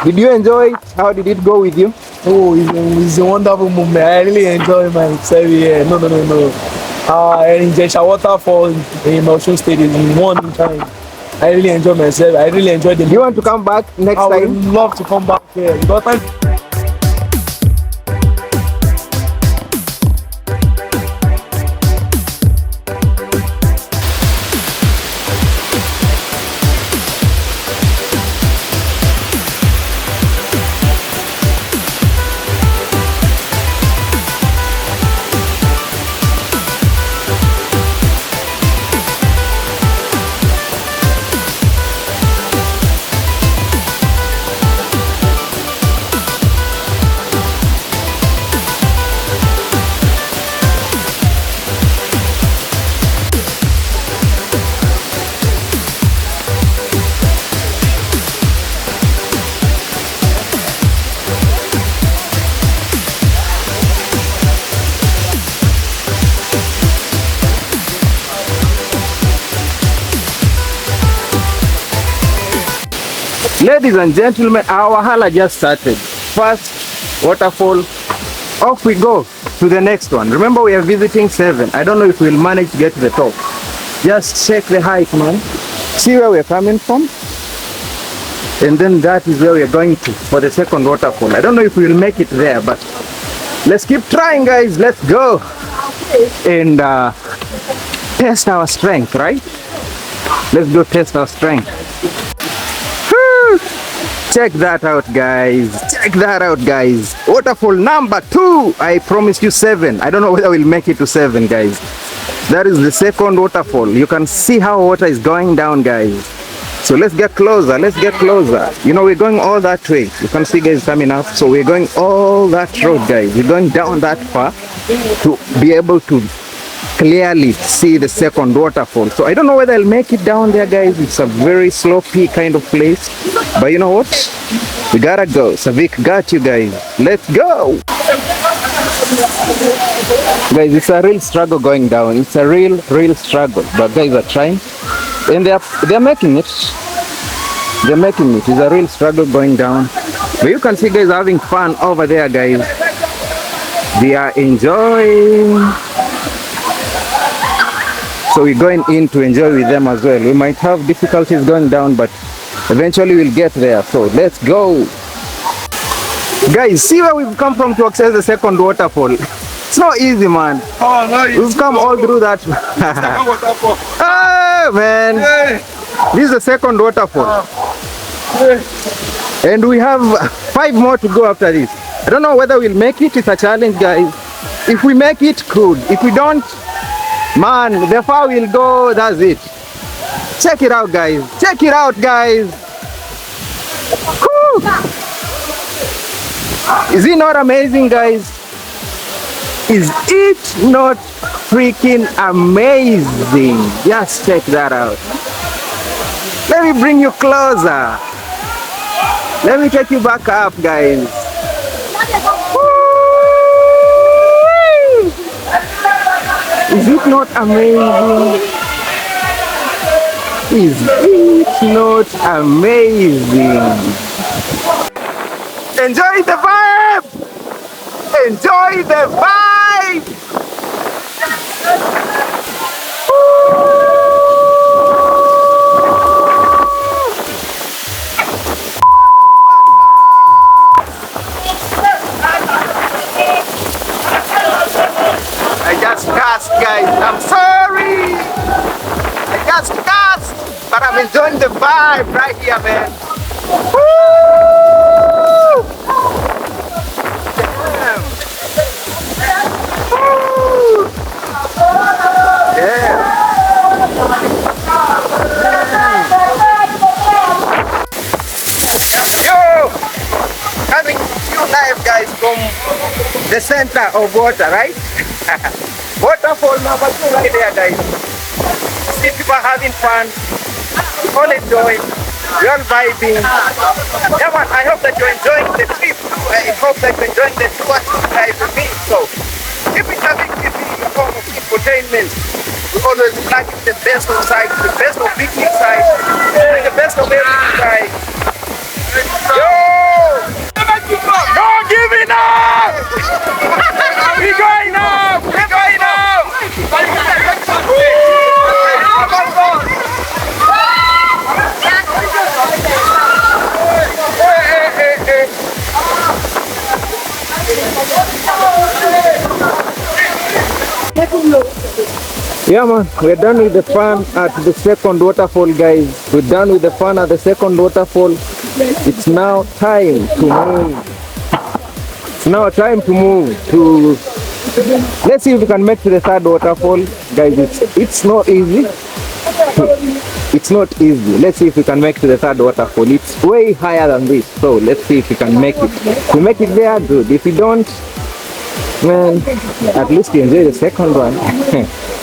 Did you enjoy it? How did it go with you? Oh, it's a wonderful moment. I really enjoy myself here. No. Erin Ijesha Waterfalls in Osun State is one time. I really enjoy myself. I really enjoy the. Do you want to come back next time? I would love to come back here. Ladies and gentlemen, our hala just started. First waterfall, off we go to the next one. Remember, we are visiting 7. I don't know if we'll manage to get to the top. Just check the height, man. See where we're coming from? And then that is where we're going to for the second waterfall. I don't know if we'll make it there, but let's keep trying, guys. Let's go and test our strength, right? Let's go test our strength. Check that out, guys. Check that out, guys. Waterfall number 2. I promised you 7. I don't know whether we'll make it to 7, guys. That is the second waterfall. You can see how water is going down, guys. So let's get closer. Let's get closer. You know, we're going all that way. You can see, guys, coming up. So we're going all that road, guys. We're going down that far to be able to clearly see the second waterfall. So I don't know whether I'll make it down there, guys. It's a very slopey kind of place, but you know what, we gotta go. Savik got you, guys. Let's go, guys. It's a real struggle going down. It's a real struggle, but guys are trying and they're making it. They're making it. It's a real struggle going down, but you can see guys having fun over there, guys. They are enjoying. So we're going in to enjoy with them as well. We might have difficulties going down, but eventually we'll get there. So let's go. Guys, see where we've come from to access the second waterfall. It's not easy, man. Oh, no, we've come all through that. Second waterfall. Hey, man. Hey. This is the second waterfall. Hey. And we have 5 more to go after this. I don't know whether we'll make it. It's a challenge, guys. If we make it, good. If we don't, man, the far we'll go, that's it. Check it out, guys. Check it out, guys. Woo. Is it not amazing, guys? Is it not freaking amazing? Just check that out. Let me bring you closer. Let me take you back up, guys. Is it not amazing? Is it not amazing? Enjoy the vibe! Enjoy the vibe! I just gasped, guys. I'm sorry. I just gasped, but I'm enjoying the vibe right here, man. Woo! Damn. Woo! Yeah. Yo! Coming to you live, guys, from the center of water, right? Waterfall number 2 right there, guys. See people having fun, all enjoying, we're all vibing. Yeah, man, I hope that you're enjoying the trip. I hope that you're enjoying the tour guys with me. So, keep it a big TV in the form of infotainment. We always like the best of sites, the best of picnic sites, and the best of everything, guys. Yo! not giving up! We're going up! We're going up! Yeah man, we're done with the fun at the second waterfall, guys. We're done with the fun at the second waterfall. It's now time to move. It's now time to move to... Let's see if we can make to the third waterfall. Guys, it's not easy. It's not easy. Let's see if we can make to the third waterfall. It's way higher than this. So let's see if we can make it. If we make it there, good. If we don't, man, at least you enjoy the second one.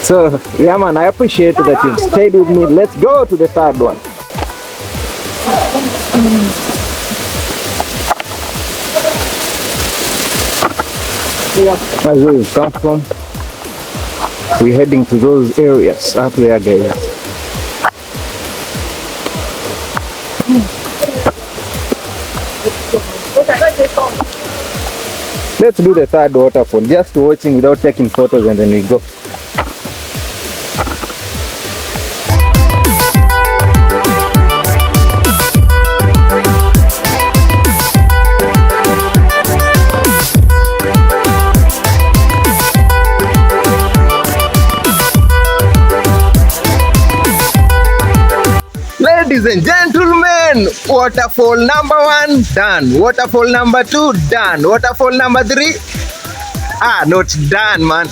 So yeah man, I appreciate that you've stayed with me. Let's go to the third one. That's where we come from. We're heading to those areas up there, guys. Let's do the third waterfall, just watching without taking photos, and then we go. Ladies and gentlemen, waterfall number 1 done, waterfall number 2 done, waterfall number 3 not done, man.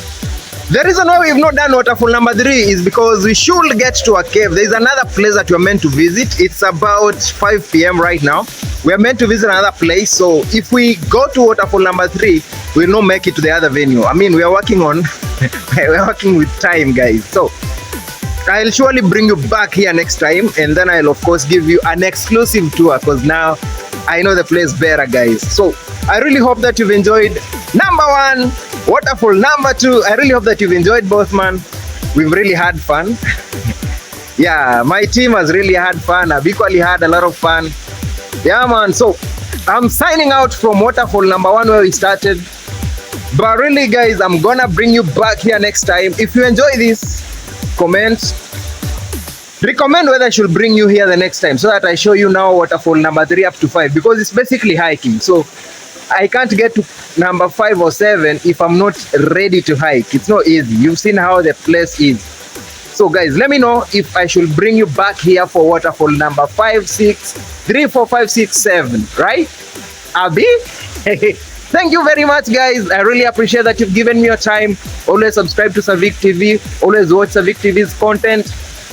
The reason why we've not done waterfall number 3 is because we should get to a cave. There is another place that we're meant to visit. It's about 5 p.m. right now. We're meant to visit another place, so if we go to waterfall number 3, we'll not make it to the other venue. I mean, we are working on we're working with time, guys. So I'll surely bring you back here next time, and then I'll of course give you an exclusive tour, because now I know the place better, guys. So I really hope that you've enjoyed number 1, waterfall number 2. I really hope that you've enjoyed both, man. We've really had fun. Yeah, my team has really had fun. I've equally had a lot of fun. Yeah man, so I'm signing out from waterfall number 1 where we started. But really guys, I'm gonna bring you back here next time. If you enjoy this, comment, recommend whether I should bring you here the next time, so that I show you now waterfall number 3 up to 5, because it's basically hiking. So I can't get to number 5 or 7 if I'm not ready to hike. It's not easy. You've seen how the place is. So guys, let me know if I should bring you back here for waterfall number 5, 6, 3, 4, 5, 6, 7, right? Abi? Thank you very much, guys. I really appreciate that you've given me your time. Always subscribe to Savik TV. Always watch Savik TV's content.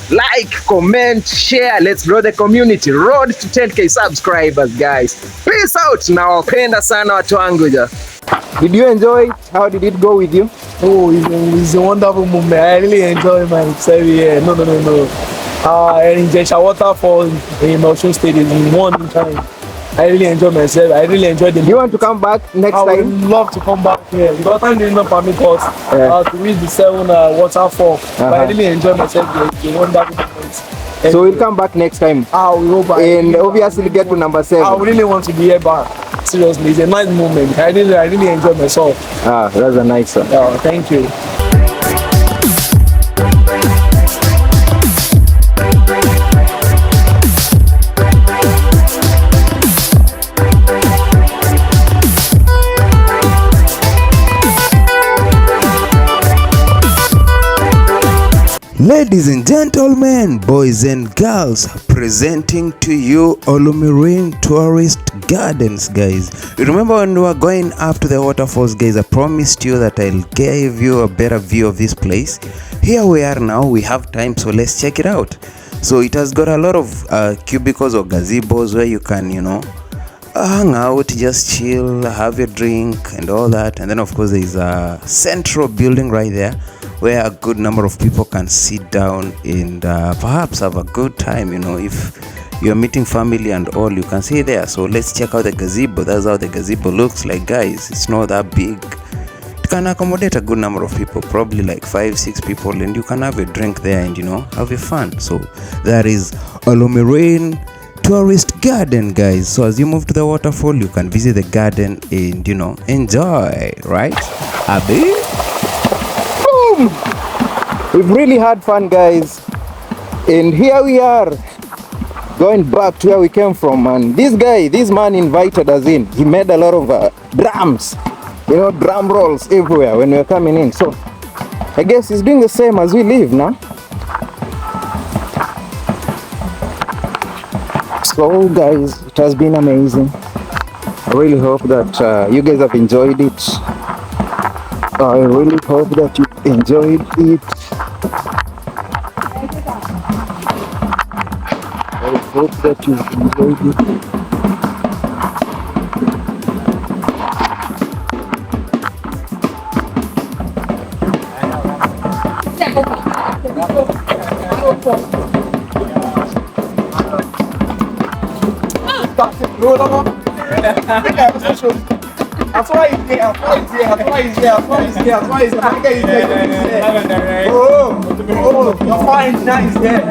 Like, comment, share. Let's grow the community. Road to 10k subscribers, guys. Peace out. Nawapenda sana watu wangu. Did you enjoy it? How did it go with you? Oh, it's a wonderful moment. I really enjoy myself here. No. Erin Ijesha Waterfalls in Osun State is in one time. I really enjoy myself. I really enjoy the... You want to come back next time? I would love to come back here. Because time did not permit us to reach the 7 waterfall. But I really enjoy myself here. It's a wonderful moment. So we'll come back next time. I will go back. And obviously get to number 7. I really want to be here back. Seriously, it's a nice moment. I really enjoy myself. That's a nice one. Oh, thank you. Ladies and gentlemen, boys and girls, presenting to you Olumirin Tourist Gardens, guys. You remember when we were going up to the waterfalls, guys? I promised you that I'll give you a better view of this place. Here we are now. We have time, so let's check it out. So it has got a lot of cubicles or gazebos where you can, hang out, just chill, have your drink and all that. And then of course there is a central building right there where a good number of people can sit down and perhaps have a good time. If you're meeting family and all, you can see there. So let's check out the gazebo. That's how the gazebo looks like, guys. It's not that big. It can accommodate a good number of people, probably like 5-6 people, and you can have a drink there and have your fun. So that is Olumirin tourist garden, guys. So as you move to the waterfall, you can visit the garden and, you know, enjoy, right? Abi? Boom! We've really had fun, guys. And here we are, going back to where we came from, man. This man invited us in. He made a lot of drums, you know, drum rolls everywhere when we were coming in. So I guess he's doing the same as we leave now. So guys, it has been amazing. I really hope that you guys have enjoyed it. I really hope that you enjoyed it. I hope that you enjoyed it. That's why he's there. Oh, your fine nice there.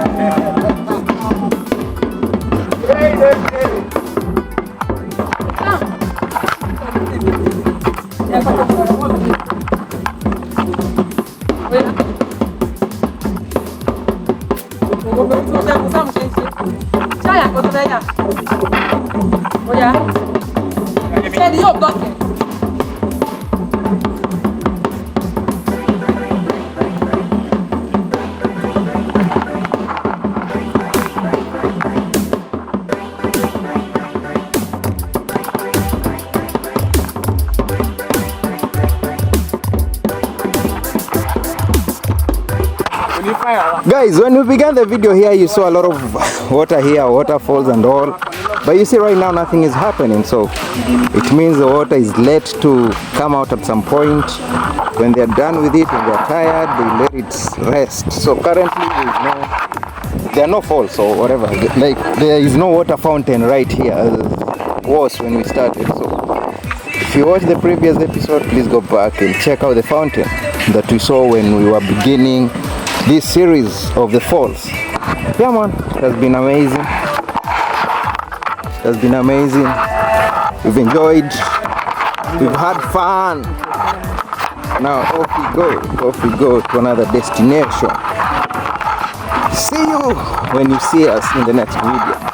Guys, when we began the video here, you saw a lot of water here, waterfalls and all. But you see right now nothing is happening, so it means the water is late to come out at some point. When they're done with it, when they're tired, they let it rest. So currently there are no falls or whatever. Like there is no water fountain right here as was when we started. So if you watched the previous episode, please go back and check out the fountain that we saw when we were beginning this series of the falls. Yeah man, it has been amazing. It has been amazing. We've enjoyed, we've had fun. Now off we go to another destination. See you when you see us in the next video.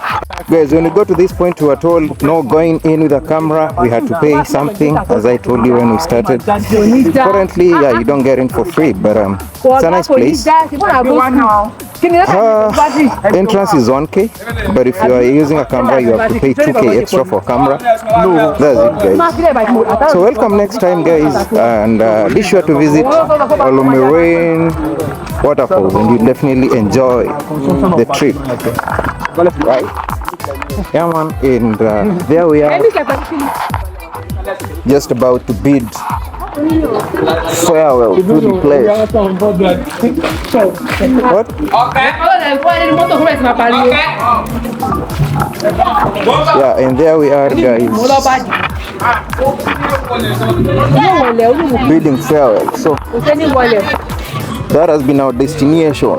Guys, when we got to this point, we were told no going in with a camera. We had to pay something, as I told you when we started. Currently, yeah, you don't get in for free, but it's a nice place. Entrance is 1K, but if you are using a camera, you have to pay 2K extra for camera. That's it, guys. So welcome next time, guys, and be sure to visit Olumirin Waterfalls, and you definitely enjoy the trip. Right? Yeah man, and there we are, just about to bid farewell to the place. What? Yeah, and there we are, guys, bidding farewell. So that has been our destination.